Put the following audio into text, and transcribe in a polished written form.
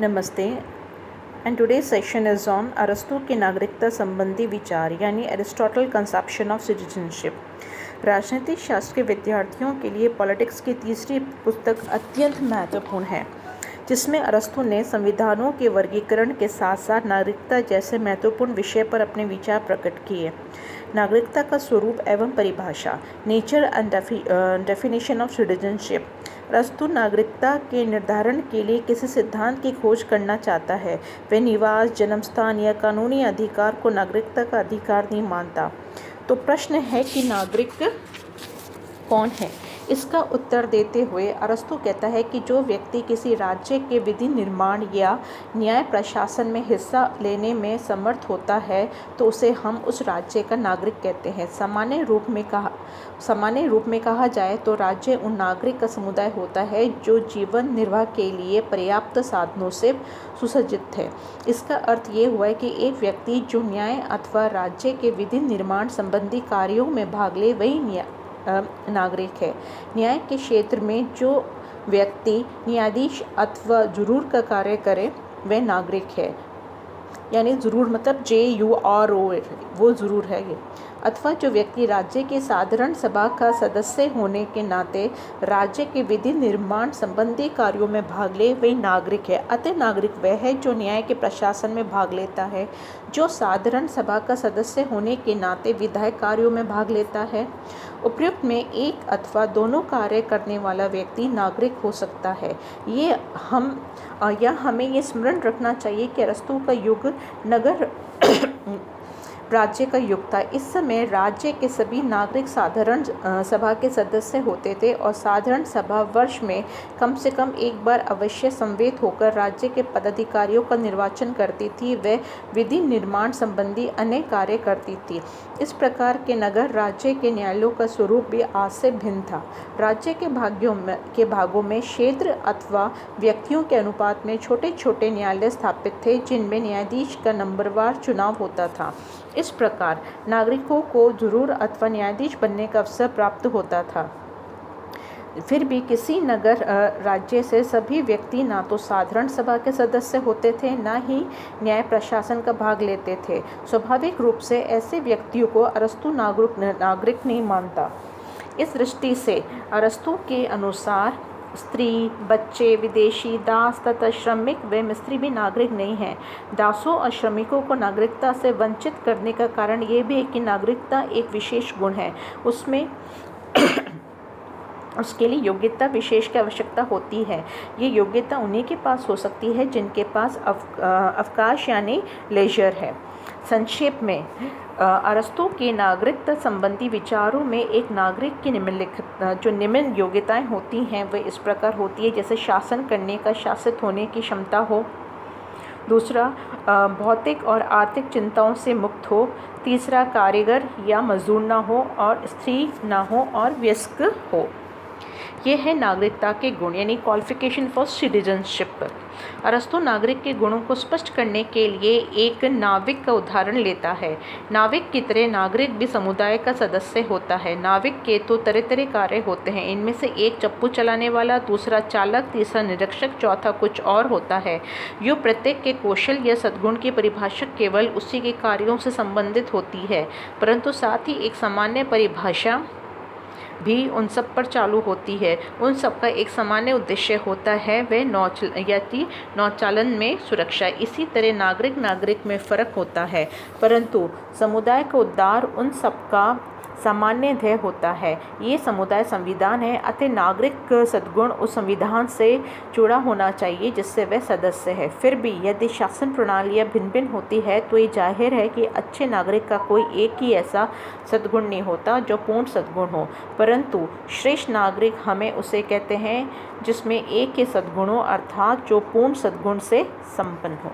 नमस्ते and today session is on अरस्तु के नागरिकता संबंधी विचार यानी एरिस्टोटल कंसेप्शन ऑफ सिटीजनशिप। राजनीतिक शास्त्र के विद्यार्थियों के लिए पॉलिटिक्स की तीसरी पुस्तक अत्यंत महत्वपूर्ण है, जिसमें अरस्तु ने संविधानों के वर्गीकरण के साथ साथ नागरिकता जैसे महत्वपूर्ण विषय पर अपने विचार प्रकट किए। नागरिकता का स्वरूप एवं परिभाषा, nature and definition of citizenship. अरस्तु नागरिकता के निर्धारण के लिए किसी सिद्धांत की खोज करना चाहता है। वह निवास, जन्म स्थान या कानूनी अधिकार को नागरिकता का अधिकार नहीं मानता। तो प्रश्न है कि नागरिक कौन है? इसका उत्तर देते हुए अरस्तु कहता है कि जो व्यक्ति किसी राज्य के विधि निर्माण या न्याय प्रशासन में हिस्सा लेने में समर्थ होता है तो उसे हम उस राज्य का नागरिक कहते हैं। सामान्य रूप में कहा जाए तो राज्य उन नागरिक का समुदाय होता है जो जीवन निर्वाह के लिए पर्याप्त साधनों से सुसज्जित है। इसका अर्थ ये हुआ है कि एक व्यक्ति जो न्याय अथवा राज्य के विधि निर्माण संबंधी कार्यों में भाग ले वही नागरिक है। न्याय के क्षेत्र में जो व्यक्ति न्यायाधीश अथवा जुरूर का कार्य करे वह नागरिक है। यानी ज़रूर मतलब JUROR, वो ज़रूर है ये। अथवा जो व्यक्ति राज्य के साधारण सभा का सदस्य होने के नाते राज्य के विधि निर्माण संबंधी कार्यों में भाग ले वही नागरिक है। अतः नागरिक वह है जो न्याय के प्रशासन में भाग लेता है, जो साधारण सभा का सदस्य होने के नाते विधायक कार्यों में भाग लेता है। उपयुक्त में एक अथवा दोनों कार्य करने वाला व्यक्ति नागरिक हो सकता है। हमें ये स्मरण रखना चाहिए कि अरस्तु का युग नगर राज्य का युग था। इस समय राज्य के सभी नागरिक साधारण सभा के सदस्य होते थे और साधारण सभा वर्ष में कम से कम एक बार अवश्य समवेत होकर राज्य के पदाधिकारियों का निर्वाचन करती थी। वह विधि निर्माण संबंधी अनेक कार्य करती थी। इस प्रकार के नगर राज्य के न्यायालयों का स्वरूप भी आज से भिन्न था। राज्य के भागों में क्षेत्र अथवा व्यक्तियों के अनुपात में छोटे छोटे न्यायालय स्थापित थे, जिनमें न्यायाधीश का नंबरवार चुनाव होता था। इस प्रकार नागरिकों को जुरूर अथवा न्यायाधीश बनने का अवसर प्राप्त होता था। फिर भी किसी नगर राज्य से सभी व्यक्ति ना तो साधारण सभा के सदस्य होते थे, ना ही न्याय प्रशासन का भाग लेते थे। स्वाभाविक रूप से ऐसे व्यक्तियों को अरस्तु नागरिक नहीं मानता। इस दृष्टि से अरस्तु के अनुसार स्त्री, बच्चे, विदेशी, दास तथा श्रमिक व मिस्त्री भी नागरिक नहीं हैं। दासों और श्रमिकों को नागरिकता से वंचित करने का कारण ये भी है कि नागरिकता एक विशेष गुण है, उसमें उसके लिए योग्यता विशेष की आवश्यकता होती है। ये योग्यता उन्हीं के पास हो सकती है जिनके पास अवकाश यानी लेजर है। संक्षेप में अरस्तु के नागरिकता संबंधी विचारों में एक नागरिक की निम्न योग्यताएं होती हैं वह इस प्रकार होती है, जैसे शासन करने का शासित होने की क्षमता हो। दूसरा, भौतिक और आर्थिक चिंताओं से मुक्त हो। तीसरा, कारीगर या मजदूर ना हो और स्त्री ना हो और वयस्क हो। ये है नागरिकता के गुण यानी क्वालिफिकेशन फॉर सिटीजनशिप। अरस्तु नागरिक के गुणों को स्पष्ट करने के लिए एक नाविक का उदाहरण लेता है। नाविक की तरह नागरिक भी समुदाय का सदस्य होता है। नाविक के तो तरह तरह कार्य होते हैं। इनमें से एक चप्पू चलाने वाला, दूसरा चालक, तीसरा निरीक्षक, चौथा कुछ और होता है। यो प्रत्येक के कौशल या सद्गुण की परिभाषा केवल उसी के कार्यों से संबंधित होती है, परंतु साथ ही एक सामान्य परिभाषा भी उन सब पर चालू होती है। उन सब का एक सामान्य उद्देश्य होता है, वह नौचालन में सुरक्षा। इसी तरह नागरिक में फ़र्क होता है, परंतु समुदाय का उद्धार उन सब का सामान्य ध्येय होता है। ये समुदाय संविधान है, अतः नागरिक सद्गुण उस संविधान से जुड़ा होना चाहिए जिससे वह सदस्य है। फिर भी यदि शासन प्रणालियाँ भिन्न भिन्न होती है तो ये जाहिर है कि अच्छे नागरिक का कोई एक ही ऐसा सद्गुण नहीं होता जो पूर्ण सद्गुण हो, परंतु श्रेष्ठ नागरिक हमें उसे कहते हैं जिसमें एक ही सद्गुण हो, अर्थात जो पूर्ण सद्गुण से संपन्न हो।